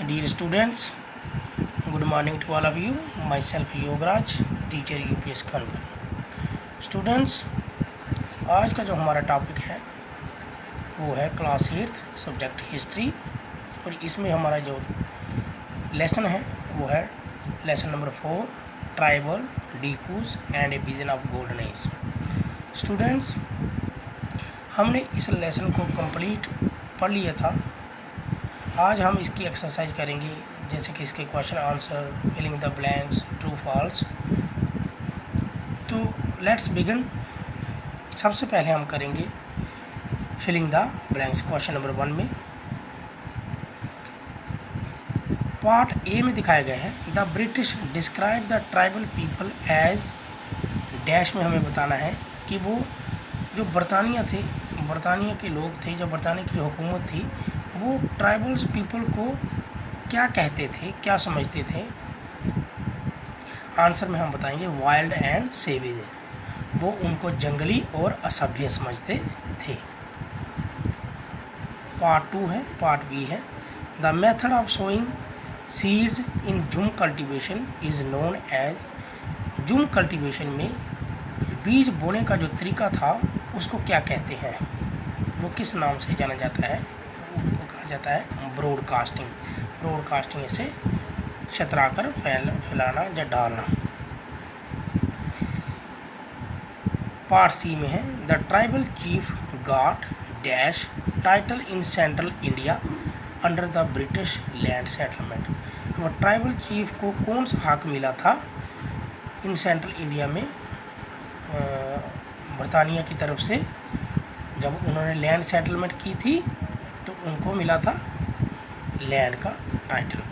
Dear students, good morning to all of you. Myself Yogaraj, teacher UPS Khanpur. Students, आज का जो हमारा topic है वो है क्लास 8 सब्जेक्ट हिस्ट्री, और इसमें हमारा जो लेसन है वो है lesson number 4, tribal dikus and a vision of golden age. Students, हमने इस लेसन को कंप्लीट पढ़ लिया था. आज हम इसकी एक्सरसाइज करेंगे, जैसे कि इसके question answer, filling the blanks, true false. तो लेट्स बिगिन. सबसे पहले हम करेंगे filling the blanks. Question number 1 में पार्ट ए में दिखाया गया है the British describe the tribal people as dash में हमें बताना है कि वो जो बरतानिया थे, बरतानिया के लोग थे, जो बरतानिया की हुकूमत थी, वो ट्राइबल्स पीपल को क्या कहते थे, क्या समझते थे. आंसर में हम बताएंगे वाइल्ड एंड सेवेज. वो उनको जंगली और असभ्य समझते थे. पार्ट 2 है, पार्ट बी है the method of sowing seeds in jhum cultivation is known as. Jhum cultivation में बीज बोने का जो तरीका था उसको क्या कहते हैं, वो किस नाम से जाना जाता है. उनको कहा जाता है ब्रॉडकास्टिंग. ब्रॉडकास्टिंग से छतराकर फैलाना या डालना. पार्ट सी में है the tribal chief got dash title in central India under the British land settlement. वो ट्राइबल चीफ को कौन सा हक मिला था इन सेंट्रल इंडिया में बरतानिया की तरफ से, जब उन्होंने लैंड सेटलमेंट की थी तो उनको मिला था लैंड का title.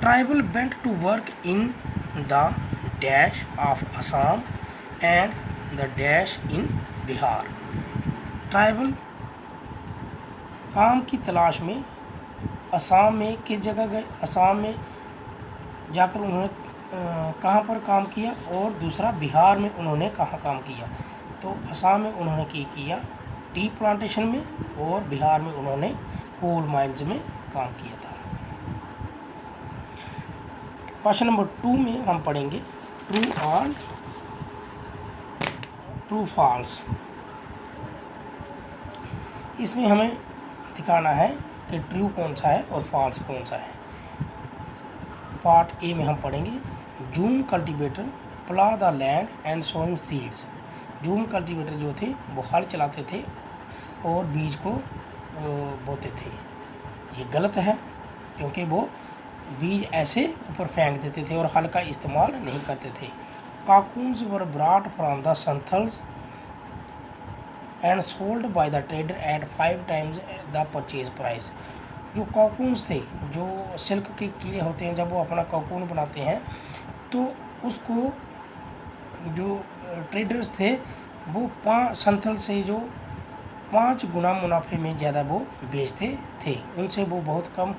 Tribal went to work in the dash of Assam and the dash in Bihar. Tribal काम की तलाश में असम में किस जगह गए, असम में जाकर उन्होंने कहाँ पर काम किया, और दूसरा बिहार में उन्होंने कहाँ काम किया. तो असम में उन्होंने किया टी प्लांटेशन में, और बिहार में उन्होंने कोल माइंस में काम किया था. क्वेश्चन नंबर 2 में हम पढ़ेंगे ट्रू और ट्रू फॉल्स. इसमें हमें दिखाना है कि ट्रू कौन सा है और फॉल्स कौन सा है. पार्ट ए में हम पढ़ेंगे jhum cultivator plough the land and sowing seeds. Jhum cultivator जो थे वो हल चलाते थे और बीज को बोते थे. ये गलत है, क्योंकि वो बीज ऐसे ऊपर फेंक देते थे और हल का इस्तेमाल नहीं करते थे. Cocoons were brought from the Santhals and sold by the trader at 5 times the purchase price. जो कॉकून्स थे, जो सिल्क के कीड़े होते हैं, जब वो अपना कॉकून बनाते हैं तो उसको जो ट्रेडर्स थे वो 5 संथल से जो 5 गुना मुनाफे में ज़्यादा वो बेचते थे. उनसे वो बहुत कम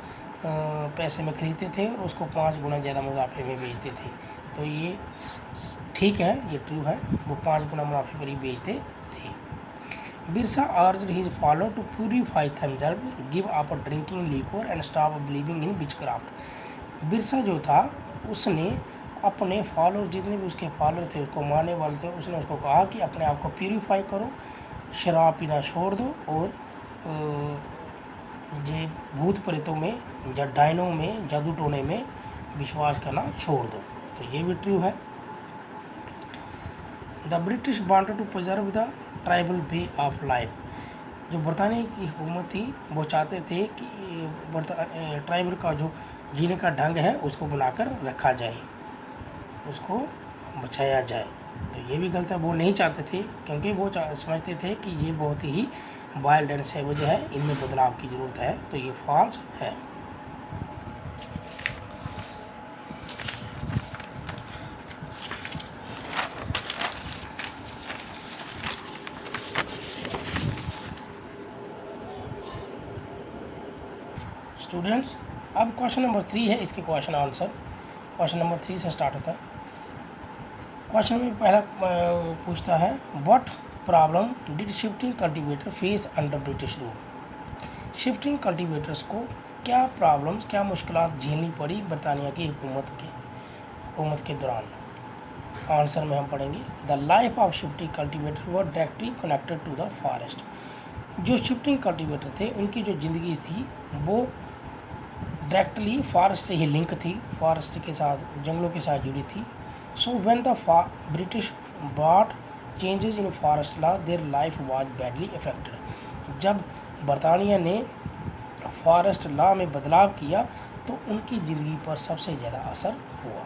पैसे में खरीदते थे और उसको 5 गुना ज़्यादा मुनाफे में बेचते थे. तो ये ठीक है, ये ट्रू है. वो 5 गुना मुनाफे पर ही बेचते थे. Birsa urged his follow to purify themself, give up drinking liquor and stop believing in witchcraft. Birsa जो था उसने अपने फॉलोअर, जितने भी उसके फॉलोअर थे, उसको मानने वाले थे, उसने उसको कहा कि अपने आप को प्यूरिफाई करो, शराब पीना छोड़ दो, और ये भूत प्रेतों में या डायनों में, जादू टोने में विश्वास करना छोड़ दो. तो ये भी ट्रू है. The British wanted to preserve the tribal way of life. जो बरतानिया की हुकूमत थी वो चाहते थे कि ट्राइबल का जो जीने का ढंग है उसको बनाकर रखा जाए, उसको बचाया जाए. तो ये भी गलत है. वो नहीं चाहते थे, क्योंकि वो समझते थे कि ये बहुत ही वाइल्ड एंड सेवेज है, इनमें बदलाव की ज़रूरत है. तो ये फॉल्स है. स्टूडेंट्स, अब क्वेश्चन नंबर 3 है, इसके क्वेश्चन आंसर. क्वेश्चन नंबर 3 से स्टार्ट होता है. क्वेश्चन में पहला पूछता है what problem did shifting cultivator face under British rule. Shifting cultivators को क्या प्रॉब्लम्स, क्या मुश्किलात झेलनी पड़ी बरतानिया की हुकूमत के दौरान? आंसर में हम पढ़ेंगे the life of shifting cultivator were directly connected to the forest. जो शिफ्टिंग कल्टीवेटर थे उनकी जो ज़िंदगी थी वो डायरेक्टली फॉरेस्ट से ही लिंक थी, फॉरेस्ट के साथ, जंगलों के साथ जुड़ी थी। So when the British brought changes in forest law their life was badly affected. जब बरतानिया ने फॉरेस्ट लॉ में बदलाव किया तो उनकी ज़िंदगी पर सबसे ज़्यादा असर हुआ।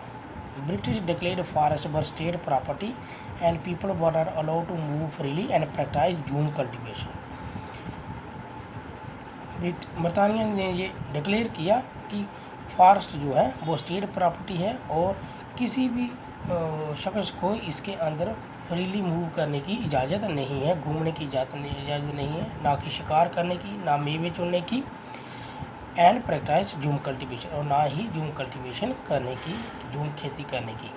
British declared forest were state property and people were not allowed to move freely and practice jhum cultivation. Bartania ने ये डिक्लेयर किया कि फॉरेस्ट जो है वो स्टेट प्रॉपर्टी है और किसी भी शख्स को इसके अंदर फ्रीली मूव करने की इजाज़त नहीं है, घूमने की इजाज़त नहीं है, ना कि शिकार करने की, ना मेवे चुनने की, एंड प्रैक्टिस जूम कल्टीवेशन, और ना ही जूम कल्टीवेशन करने की, जूम खेती करने की।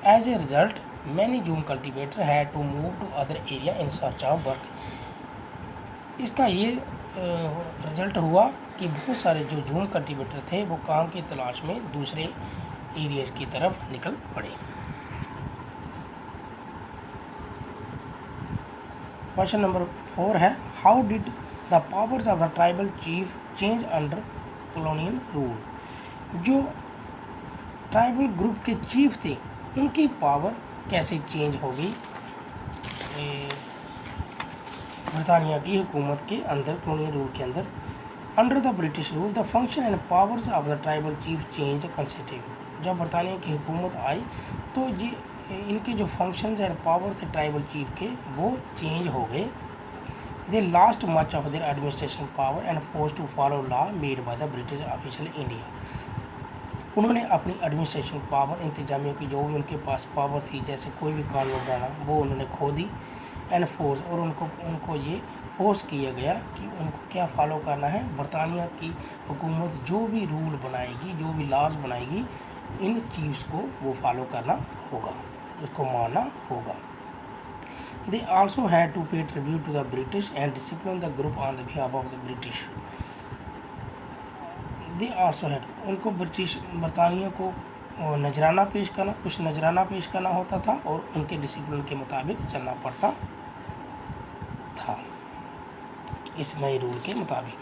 As a result many jhum cultivator had to move to other area in search of work. इसका ये रिजल्ट हुआ कि बहुत सारे जो जूम कल्टीवेटर थे वो काम की तलाश में दूसरे एरियाज़ की तरफ निकल पड़े। क्वेश्चन नंबर 4 है how did the powers of the tribal chief change under colonial rule. जो ट्राइबल ग्रुप के चीफ थे उनकी पावर कैसे चेंज हो गई बरतानिया की हुकूमत के अंदर, कॉलोनियल रूल के अंदर। Under the British rule the function and powers of the tribal chief change considerably. जब बरतानिया की हुकूमत आई तो ये इनके जो फंक्शंस एंड पावर थे ट्राइबल चीफ के वो चेंज हो गए। They lost much of their administration power and force to follow law made by the British official India. उन्होंने अपनी एडमिनिस्ट्रेशन पावर, इंतजामिया की जो भी उनके पास पावर थी, जैसे कोई भी कानून बनाना, वो उन्होंने खो दी एंड फोर्स, और उनको ये फोर्स किया गया कि उनको क्या फॉलो करना है। बरतानिया की हुकूमत जो भी रूल बनाएगी, जो भी लॉज बनाएगी, इन चीफ्स को वो फॉलो करना होगा, उसको मानना होगा। They also had to pay tribute to the British and discipline the group on the behalf of the British. They also had, उनको बरतानिया को नजराना पेश करना, कुछ नजराना पेश करना होता था और उनके डिसिप्लिन के मुताबिक चलना पड़ता था, इस नए रूल के मुताबिक।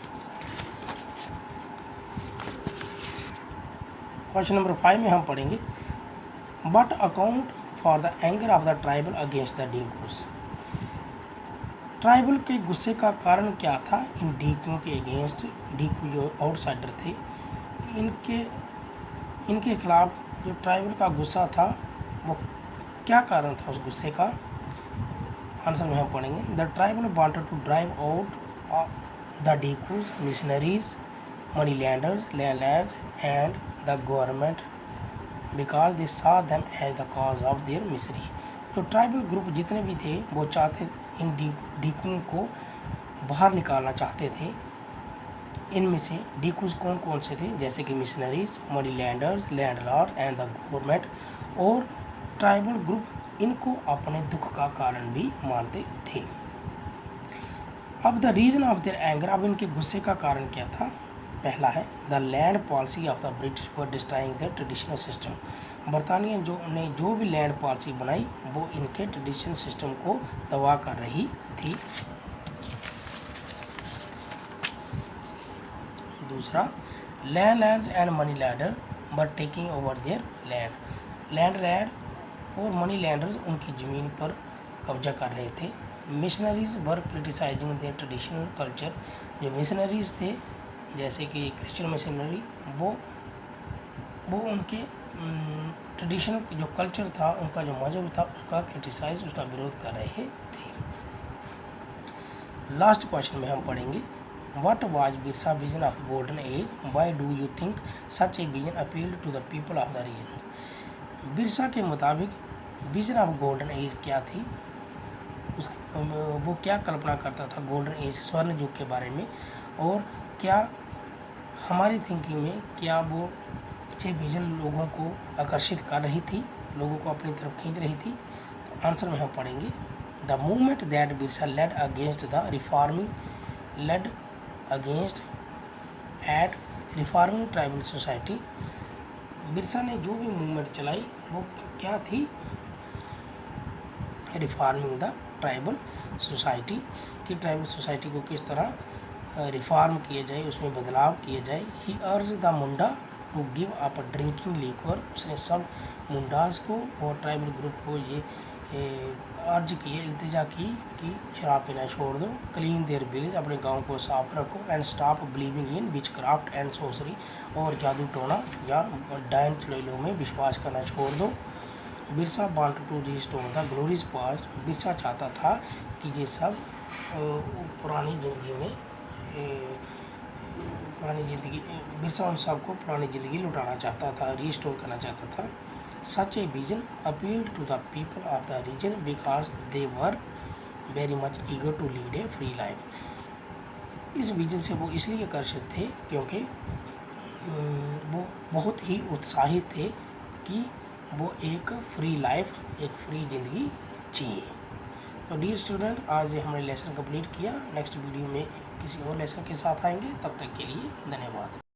क्वेश्चन नंबर 5 में हम पढ़ेंगे but account for the anger of the tribal against the dikus. Tribal के गुस्से का कारण क्या था इन डीकू के अगेंस्ट। डीकू जो आउटसाइडर थे, इनके खिलाफ जो ट्राइबल का गुस्सा था वो क्या कारण था उस गुस्से का। आंसर में हम पढ़ेंगे the tribal wanted to drive out the dikus, missionaries, money lenders, landlords and the government because they saw them as the cause of their misery. जो ट्राइबल ग्रुप जितने भी थे वो चाहते इन डीकू को बाहर निकालना चाहते थे। इनमें से डीकूज कौन कौन से थे, जैसे कि missionaries, money landers, landlord and the government, और ट्राइबल ग्रुप इनको अपने दुख का कारण भी मानते थे। अब the reason of their anger, अब इनके गुस्से का कारण क्या था। पहला है the land policy of the British for destroying the traditional system. बरतानिया ने जो भी लैंड पॉलिसी बनाई वो इनके ट्रेडिशनल सिस्टम को तबाह कर रही थी। दूसरा, land and money lender were taking over their land और मनी लैंडर्स उनकी ज़मीन पर कब्जा कर रहे थे। Missionaries were criticising their traditional culture. जो मिशनरीज थे जैसे कि क्रिश्चियन मिशनरी, वो उनके ट्रेडिशनल जो कल्चर था, उनका जो मजहब था, उसका क्रिटिसाइज, उसका विरोध कर रहे थे। लास्ट क्वेश्चन में हम पढ़ेंगे what was Birsa vision of golden age, why do you think such a vision appeal to the people of the region. Birsa के मुताबिक विजन ऑफ गोल्डन एज क्या थी, वो क्या कल्पना करता था गोल्डन एज, स्वर्ण युग के बारे में, और क्या हमारी थिंकिंग में क्या वो ये विजन लोगों को आकर्षित कर रही थी, लोगों को अपनी तरफ खींच रही थी। तो आंसर में हम पढ़ेंगे the movement that Birsa led against the reforming led against at reforming tribal society. Birsa ने जो भी मूवमेंट चलाई वो क्या थी, रिफॉर्मिंग द ट्राइबल सोसाइटी, कि ट्राइबल सोसाइटी को किस तरह रिफॉर्म किया जाए, उसमें बदलाव किया जाए। He urged the Munda to give up drinking liquor, उसने सब मुंडास को और ट्राइबल ग्रुप को ये अर्ज किए, इल्तिजा की कि शराब पीना छोड़ दो। क्लीन देयर विलेज, अपने गांव को साफ रखो। And stop believing in witchcraft and sorcery, और जादू टोना या डायन चुड़ैलों में विश्वास करना छोड़ दो। Birsa want to restore the glories past, Birsa चाहता था कि ये सब पुरानी ज़िंदगी में बिरसा उन सबको पुरानी ज़िंदगी लुटाना चाहता था, रिस्टोर करना चाहता था। Such a vision appealed to the people of the region because they were very much eager to lead a free life. इस विजन से वो इसलिए आकर्षित थे क्योंकि वो बहुत ही उत्साहित थे कि वो एक फ्री लाइफ, एक फ्री ज़िंदगी जिए। तो डियर स्टूडेंट, आज हमने लेसन कंप्लीट किया। नेक्स्ट वीडियो में किसी और लेसन के साथ आएंगे, तब तक के लिए धन्यवाद।